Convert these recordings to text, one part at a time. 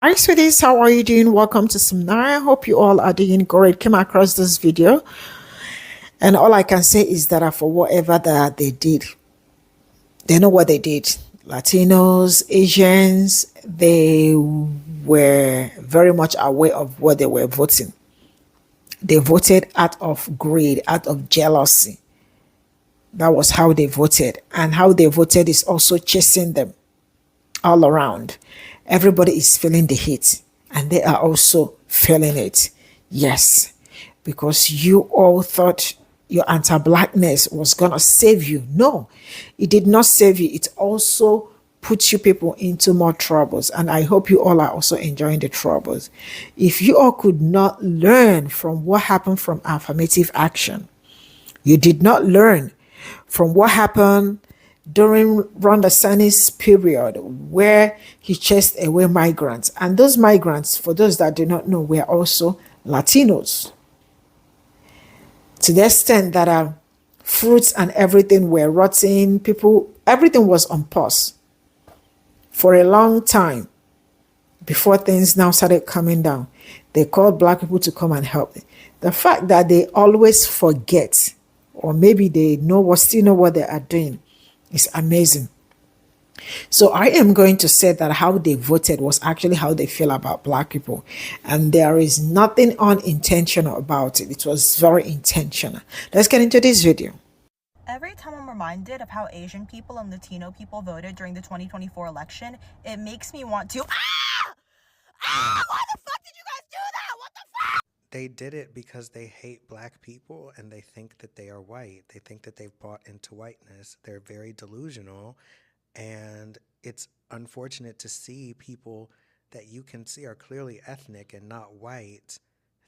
Hi, sweeties. How are you doing? Welcome to Seminar. I hope you all are doing great. Came across this video, and all I can say is that for whatever that they did, they know what they did. Latinos, Asians, they were very much aware of what they were voting. They voted out of greed, out of jealousy. That was how they voted. And how they voted is also chasing them all around. Everybody is feeling the heat and they are also feeling it. Yes, because you all thought your anti-blackness was going to save you. No, it did not save you. It also puts you people into more troubles. And I hope you all are also enjoying the troubles. If you all could not learn from what happened from affirmative action, you did not learn from what happened during Rondasani's period where he chased away migrants. And those migrants, for those that do not know, were also Latinos. To the extent that fruits and everything were rotting, everything was on pause for a long time before things now started coming down. They called black people to come and help. The fact that they always forget, or maybe they still know what they are doing, is amazing. So I am going to say that how they voted was actually how they feel about black people. And there is nothing unintentional about it. It was very intentional. Let's get into this video. Every time I'm reminded of how Asian people and Latino people voted during the 2024 election, it makes me want to. Why the fuck did you guys do that? What the fuck? They did it because they hate black people and they think that they are white. They think that they've bought into whiteness. They're very delusional. And it's unfortunate to see people that you can see are clearly ethnic and not white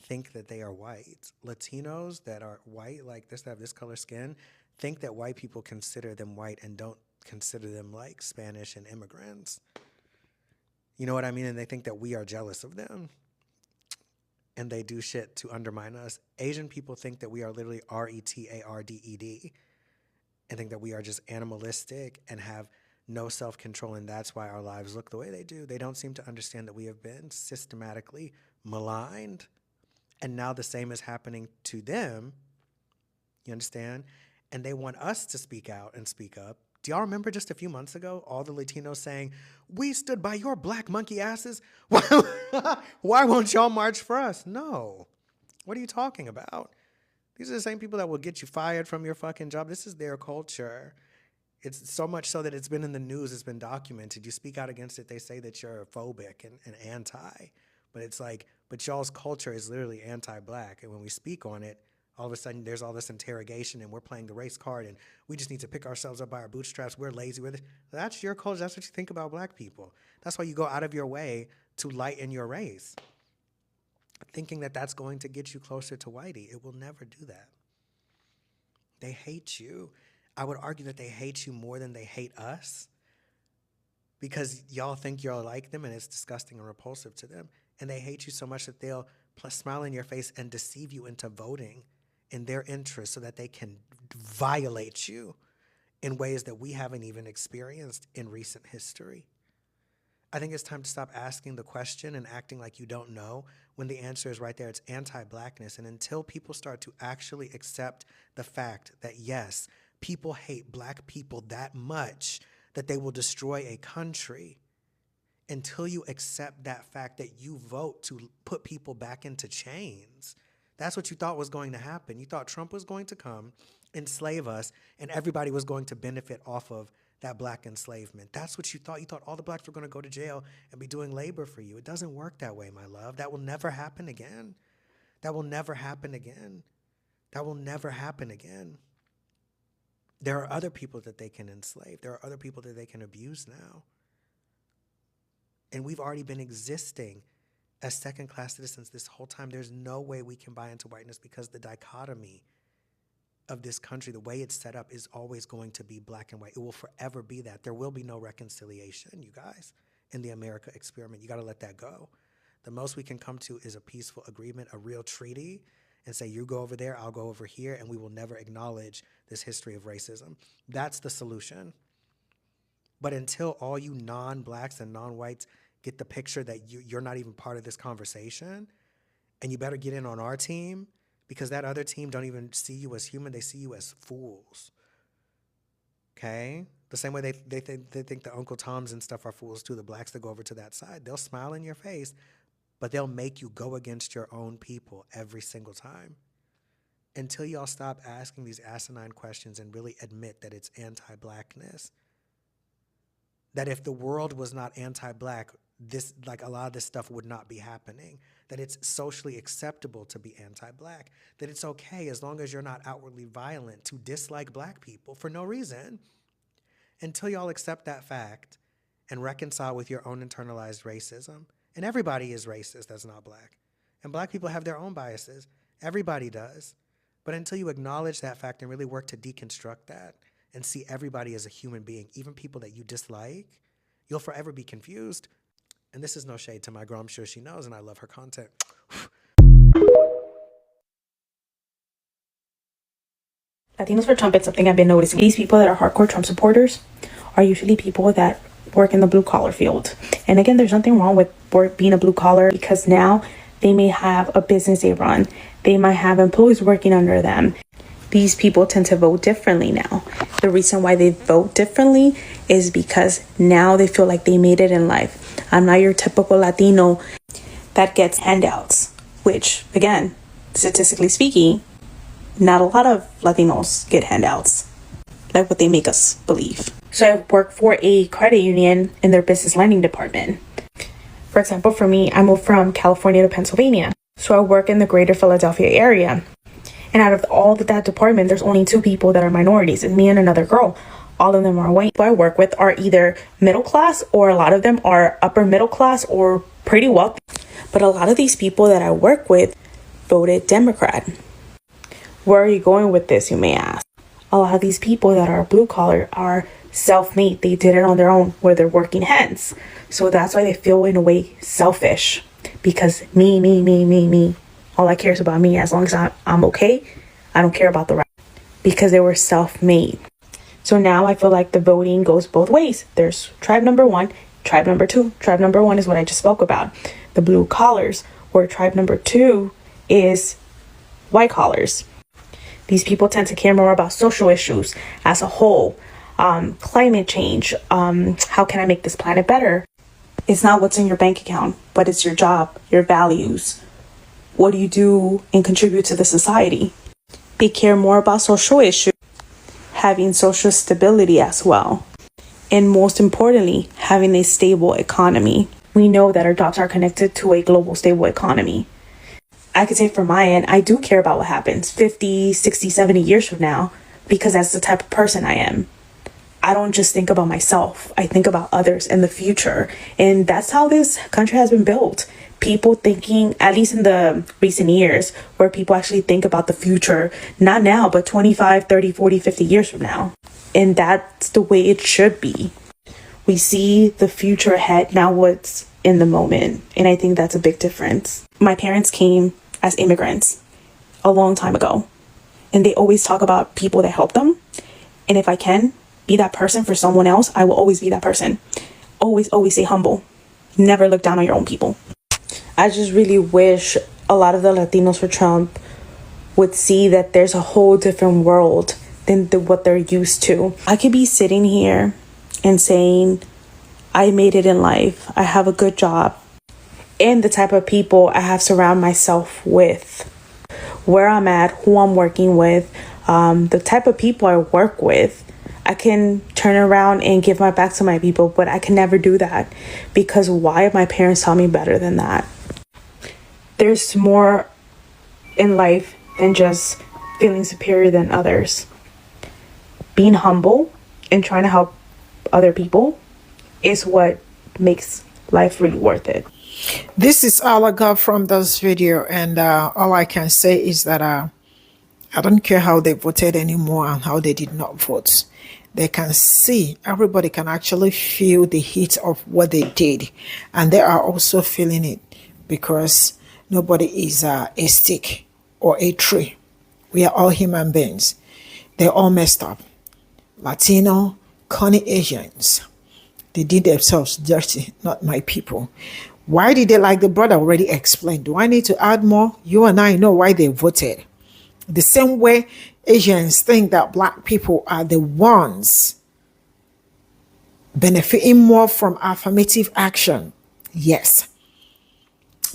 think that they are white. Latinos that are white, like this, that have this color skin, think that white people consider them white and don't consider them like Spanish and immigrants. You know what I mean? And they think that we are jealous of them. And they do shit to undermine us. Asian people think that we are literally retarded and think that we are just animalistic and have no self-control, and that's why our lives look the way they do. They don't seem to understand that we have been systematically maligned, and now the same is happening to them. You understand? And they want us to speak out and speak up. Do y'all remember just a few months ago, all the Latinos saying, "We stood by your black monkey asses. Why won't y'all march for us?" No. What are you talking about? These are the same people that will get you fired from your fucking job. This is their culture. It's so much so that it's been in the news. It's been documented. You speak out against it, they say that you're phobic and anti. But it's like, but y'all's culture is literally anti-black. And when we speak on it, all of a sudden there's all this interrogation and we're playing the race card and we just need to pick ourselves up by our bootstraps. We're lazy with it. That's your culture. That's what you think about black people. That's why you go out of your way to lighten your race, thinking that that's going to get you closer to whitey. It will never do that. They hate you. I would argue that they hate you more than they hate us because y'all think you're like them and it's disgusting and repulsive to them. And they hate you so much that they'll smile in your face and deceive you into voting in their interest so that they can violate you in ways that we haven't even experienced in recent history. I think it's time to stop asking the question and acting like you don't know when the answer is right there. It's anti-blackness. And until people start to actually accept the fact that, yes, people hate black people that much that they will destroy a country, until you accept that fact that you vote to put people back into chains. That's what you thought was going to happen. You thought Trump was going to come, enslave us, and everybody was going to benefit off of that black enslavement. That's what you thought. You thought all the blacks were going to go to jail and be doing labor for you. It doesn't work that way, my love. That will never happen again. That will never happen again. That will never happen again. There are other people that they can enslave. There are other people that they can abuse now. And we've already been existing as second-class citizens this whole time. There's no way we can buy into whiteness because the dichotomy of this country, the way it's set up, is always going to be black and white. It will forever be that. There will be no reconciliation, you guys, in the America experiment. You got to let that go. The most we can come to is a peaceful agreement, a real treaty, and say, you go over there, I'll go over here, and we will never acknowledge this history of racism. That's the solution. But until all you non-blacks and non-whites get the picture that you're not even part of this conversation, and you better get in on our team, because that other team don't even see you as human. They see you as fools. Okay? The same way they think the Uncle Toms and stuff are fools too, the blacks that go over to that side. They'll smile in your face, but they'll make you go against your own people every single time. Until y'all stop asking these asinine questions and really admit that it's anti-blackness. That if the world was not anti-black, this, like, a lot of this stuff would not be happening. That it's socially acceptable to be anti-black. That it's okay, as long as you're not outwardly violent, to dislike black people for no reason. Until y'all accept that fact and reconcile with your own internalized racism. And everybody is racist that's not black. And black people have their own biases. Everybody does. But until you acknowledge that fact and really work to deconstruct that and see everybody as a human being, even people that you dislike, you'll forever be confused. And this is no shade to my girl. I'm sure she knows, and I love her content. Latinos for Trump, it's something I've been noticing. These people that are hardcore Trump supporters are usually people that work in the blue collar field. And again, there's nothing wrong with being a blue collar, because now they may have a business they run. They might have employees working under them. These people tend to vote differently now. The reason why they vote differently is because now they feel like they made it in life. I'm not your typical Latino that gets handouts, which, again, statistically speaking, not a lot of Latinos get handouts, like what they make us believe. So I work for a credit union in their business lending department. For example, for me, I moved from California to Pennsylvania. So I work in the greater Philadelphia area. And out of all of that department, there's only 2 people that are minorities, and me and another girl. All of them are white. Who I work with are either middle class, or a lot of them are upper middle class or pretty wealthy. But a lot of these people that I work with voted Democrat. Where are you going with this, you may ask? A lot of these people that are blue collar are self-made. They did it on their own, where they're working hands. So that's why they feel, in a way, selfish. Because me. All I care is about me. As long as I'm okay, I don't care about the rest. Because they were self-made. So now I feel like the voting goes both ways. There's tribe number 1, tribe number 2. Tribe number 1 is what I just spoke about, the blue collars, where tribe number 2 is white collars. These people tend to care more about social issues as a whole, climate change, how can I make this planet better? It's not what's in your bank account, but it's your job, your values. What do you do and contribute to the society? They care more about social issues, having social stability as well. And most importantly, having a stable economy. We know that our jobs are connected to a global stable economy. I could say from my end, I do care about what happens 50, 60, 70 years from now, because that's the type of person I am. I don't just think about myself. I think about others in the future. And that's how this country has been built. People thinking, at least in the recent years, where people actually think about the future, not now, but 25, 30, 40, 50 years from now. And that's the way it should be. We see the future ahead, not what's in the moment. And I think that's a big difference. My parents came as immigrants a long time ago. And they always talk about people that help them. And if I can be that person for someone else, I will always be that person. Always stay humble. Never look down on your own people. I just really wish a lot of the Latinos for Trump would see that there's a whole different world than what they're used to. I could be sitting here and saying, I made it in life. I have a good job. And the type of people I have surrounded myself with, where I'm at, who I'm working with, the type of people I work with. I can turn around and give my back to my people, but I can never do that, because why? My parents taught me better than that. There's more in life than just feeling superior than others. Being humble and trying to help other people is what makes life really worth it. This is all I got from this video, and all I can say is that I don't care how they voted anymore and how they did not vote. They can see, everybody can actually feel the heat of what they did, and they are also feeling it, because nobody is a stick or a tree. We are all human beings. They're all messed up. Latino, Connie Asians, They did themselves dirty, not my people. Why did they? Like the brother already explained. Do I need to add more? You and I know why they voted. The same way Asians think that black people are the ones benefiting more from affirmative action. Yes.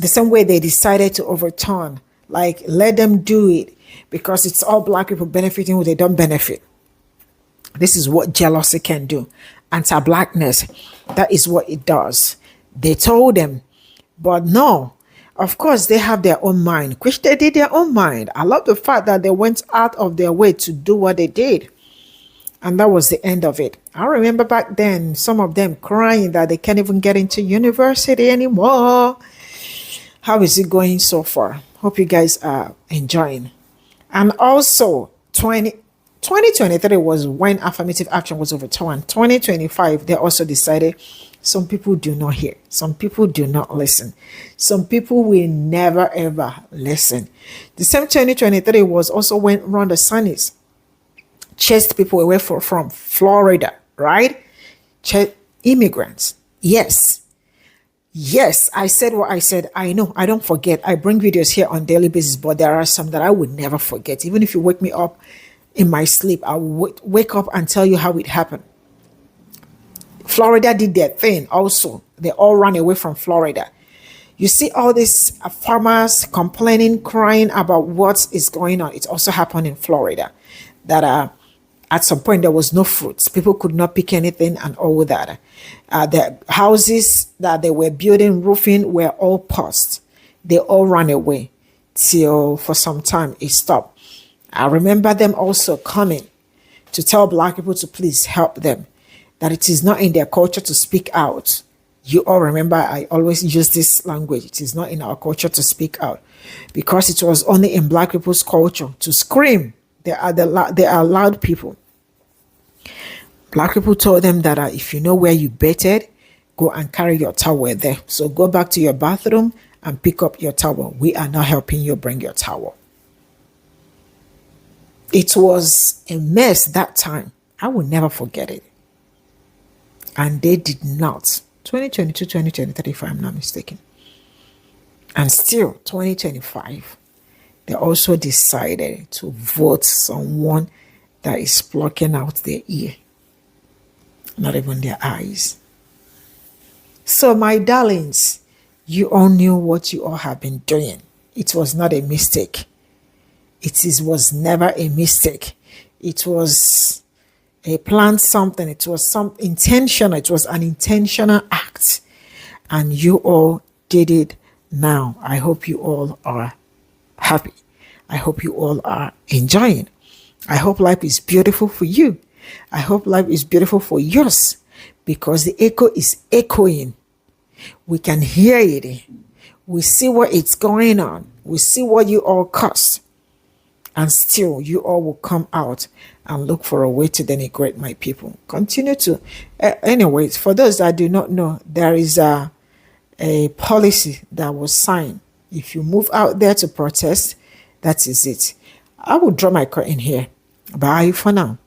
The same way they decided to overturn, like let them do it because it's all black people benefiting who they don't benefit. This is what jealousy can do. Anti-blackness, that is what it does. They told them, but no, of course they have their own mind, which they did their own mind. I love the fact that they went out of their way to do what they did. And that was the end of it. I remember back then, some of them crying that they can't even get into university anymore. How is it going so far? Hope you guys are enjoying. And also, 2023 was when affirmative action was overturned. 2025, they also decided some people do not hear. Some people do not listen. Some people will never ever listen. The same 2023 was also when Ron DeSantis chased people away from Florida, right? Immigrants. Yes. Yes, I said what I said. I know, I don't forget. I bring videos here on daily basis, but there are some that I would never forget. Even if you wake me up in my sleep, I will wake up and tell you how it happened. Florida did their thing also. They all ran away from Florida. You see all these farmers complaining, crying about what is going on. It also happened in Florida. That at some point there was no fruits. People could not pick anything and all that. The houses that they were building, roofing, were all paused. They all ran away till for some time it stopped. I remember them also coming to tell black people to please help them, that it is not in their culture to speak out. You all remember I always use this language. It is not in our culture to speak out because it was only in black people's culture to scream. They are loud people. Black people told them that if you know where you bathed, go and carry your towel there. So go back to your bathroom and pick up your towel. We are not helping you bring your towel. It was a mess that time. I will never forget it. And they did not. 2022, 2023, if I'm not mistaken. And still, 2025, they also decided to vote someone that is plucking out their ear, not even their eyes. So, my darlings, you all knew what you all have been doing. It was not a mistake. Was never a mistake. It was a planned something. It was some intentional. It was an intentional act. And you all did it now. I hope you all are happy. I hope you all are enjoying. I hope life is beautiful for you. I hope life is beautiful for yours because the echo is echoing. We can hear it. We see what it's going on. We see what you all caused. And still, you all will come out and look for a way to denigrate my people. Continue to. Anyways, for those that do not know, there is a policy that was signed. If you move out there to protest, that is it. I will draw my curtain here. Bye for now.